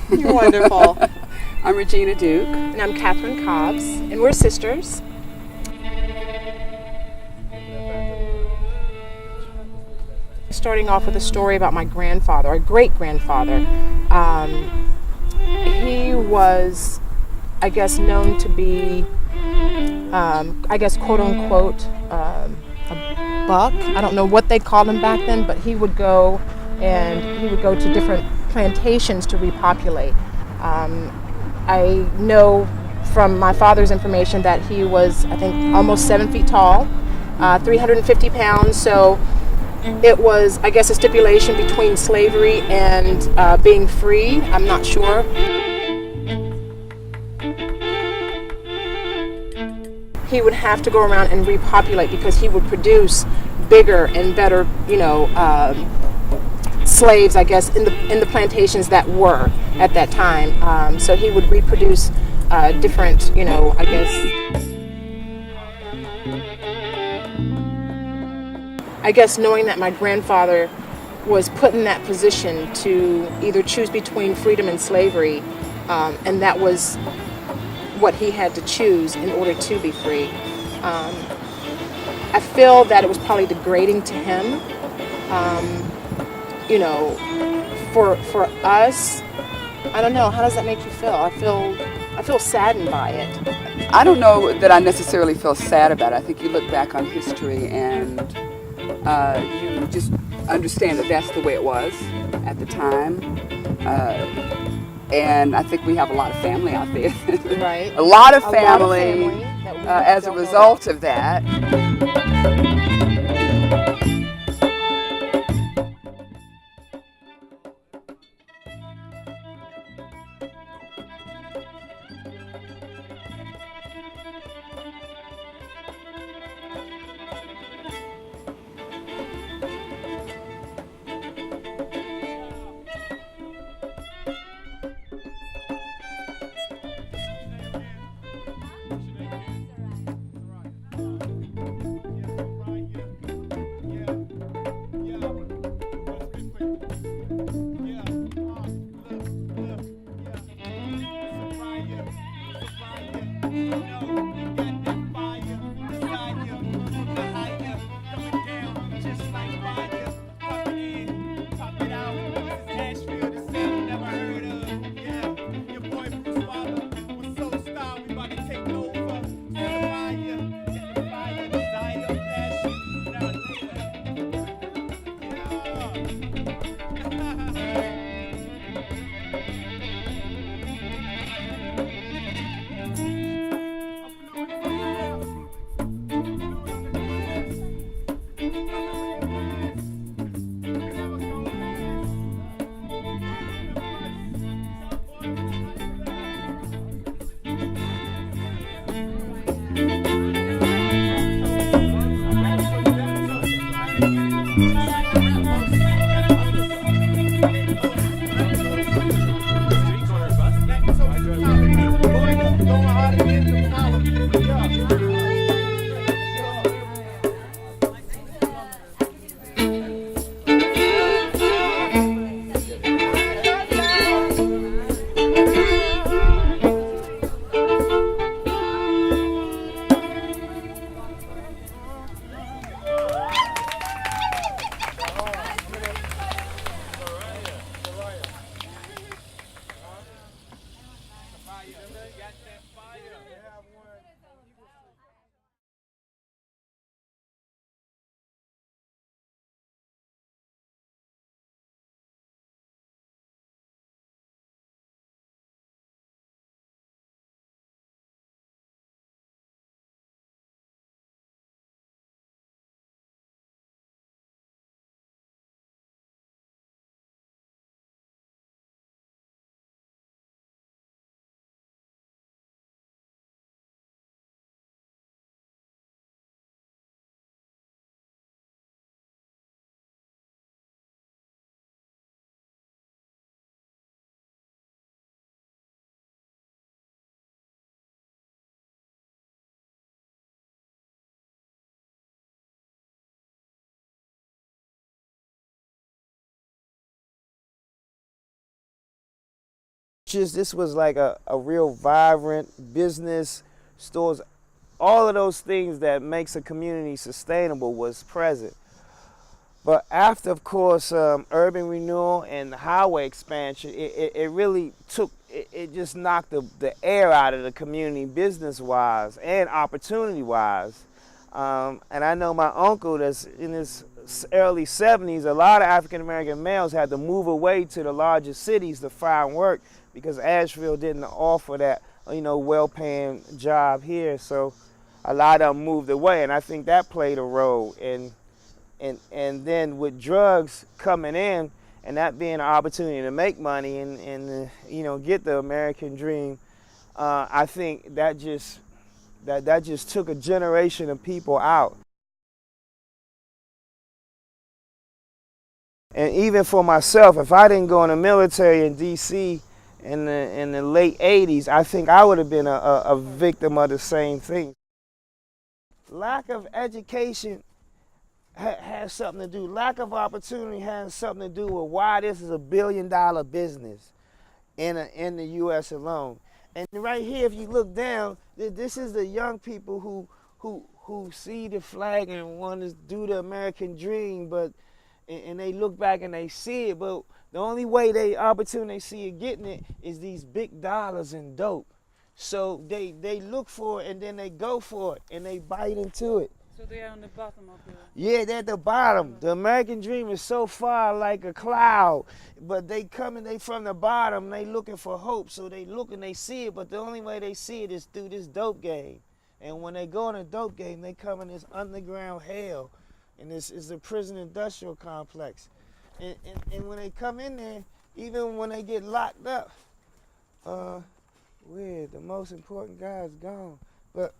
You're wonderful. I'm Regina Duke. And I'm Catherine Cobbs, and we're sisters. Starting off with a story about my grandfather, or great-grandfather. He was, I guess, known to be, quote-unquote, a buck. I don't know what they called him back then, but he would go to different plantations to repopulate. I know from my father's information that he was, I think, almost 7 feet tall, 350 pounds, so it was, I guess, a stipulation between slavery and being free. I'm not sure. He would have to go around and repopulate because he would produce bigger and better, slaves, I guess, in the plantations that were at that time. So he would reproduce different, I guess knowing that my grandfather was put in that position to either choose between freedom and slavery, and that was what he had to choose in order to be free. I feel that it was probably degrading to him. For us, I don't know. How does that make you feel? I feel saddened by it. I don't know that I necessarily feel sad about it. I think you look back on history and you just understand that that's the way it was at the time. And I think we have a lot of family out there. Right. A lot of family as a result of that. churches. This was like a real vibrant business, stores. All of those things that makes a community sustainable was present. But after, of course, urban renewal and highway expansion, it really took, it just knocked the air out of the community business-wise and opportunity-wise. And I know my uncle that's in his early 70s, a lot of African-American males had to move away to the larger cities to find work because Asheville didn't offer that, well-paying job here. So a lot of them moved away, and I think that played a role. And then with drugs coming in and that being an opportunity to make money and get the American dream, I think that just took a generation of people out. And even for myself, if I didn't go in the military in D.C. in the late 80s, I think I would have been a victim of the same thing. Lack of education has something to do. Lack of opportunity has something to do with why this is $1 billion business in the U.S. alone. And right here, if you look down, this is the young people who see the flag and want to do the American dream, and they look back and they see it, but the only way they see it getting it is these big dollars and dope. So they look for it and then they go for it and they bite into it. So they are on the bottom of the... Yeah, they're at the bottom. The American dream is so far like a cloud, but they from the bottom, they looking for hope. So they look and they see it, but the only way they see it is through this dope game. And when they go in a dope game, they come in this underground hell, and this is the prison industrial complex. And when they come in there, even when they get locked up, weird, the most important guy is gone. But,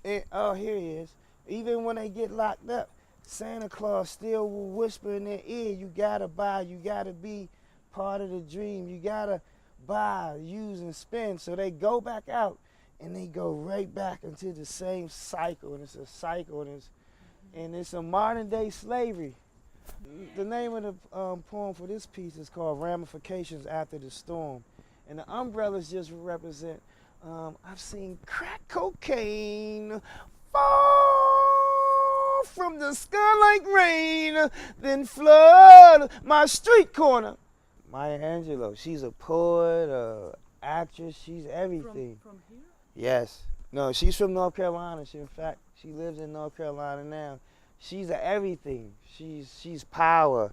here he is. Even when they get locked up, Santa Claus still will whisper in their ear, you gotta buy, you gotta be part of the dream, you gotta buy, use, and spend. So they go back out and they go right back into the same cycle, and it's a cycle, and it's a modern day slavery. The name of the poem for this piece is called Ramifications After the Storm. And the umbrellas just represent, I've seen crack cocaine fall from the sky like rain, then flood my street corner. Maya Angelou, she's a poet, actress, she's everything. From here? Yes. No, she's from North Carolina. In fact, she lives in North Carolina now. She's everything. She's power.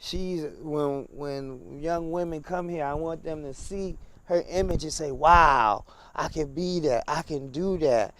When young women come here, I want them to see her image and say, wow, I can be that, I can do that.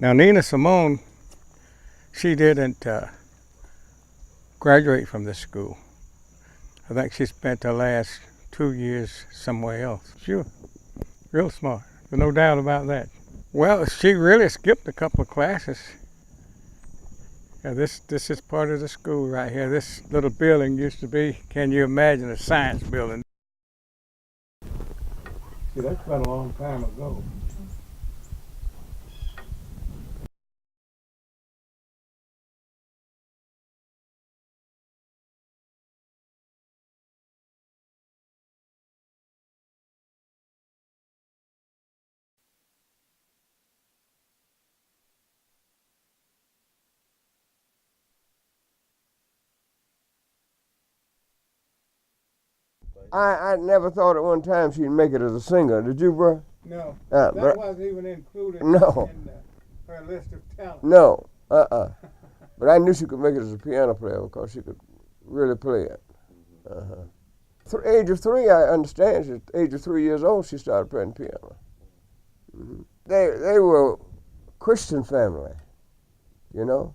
Now, Nina Simone, she didn't graduate from this school. I think she spent the last 2 years somewhere else. She was real smart, there's no doubt about that. Well, she really skipped a couple of classes. Yeah, this is part of the school right here. This little building used to be, can you imagine, a science building? See, that's been a long time ago. I never thought at one time she'd make it as a singer. Did you, bro? No, but that wasn't even included No. in her list of talents. no, but I knew she could make it as a piano player because she could really play it. Age of 3, I understand. At the age of 3 years old, she started playing piano. They were a Christian family, you know.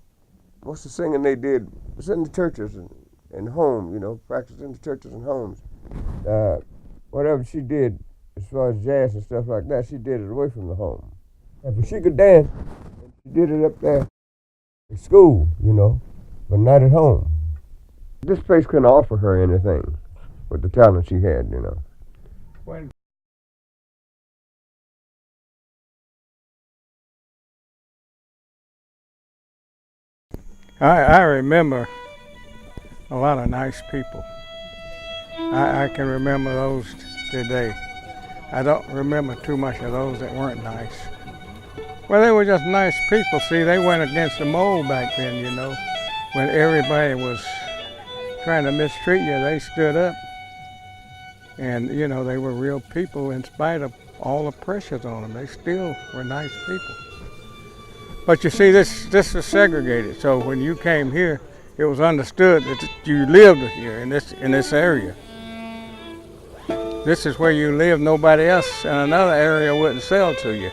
Most of the singing they did was in the churches and home, you know, practiced in the churches and homes. Whatever she did as far as jazz and stuff like that, she did it away from the home. But she could dance. She did it up there at school, you know, but not at home. This place couldn't offer her anything with the talent she had, you know. When I remember a lot of nice people. I can remember those today. I don't remember too much of those that weren't nice. Well, they were just nice people. See, they went against the mold back then, you know. When everybody was trying to mistreat you, they stood up. And, you know, they were real people in spite of all the pressures on them. They still were nice people. But you see, this is segregated. So when you came here, it was understood that you lived here in this area. This is where you live. Nobody else in another area wouldn't sell to you.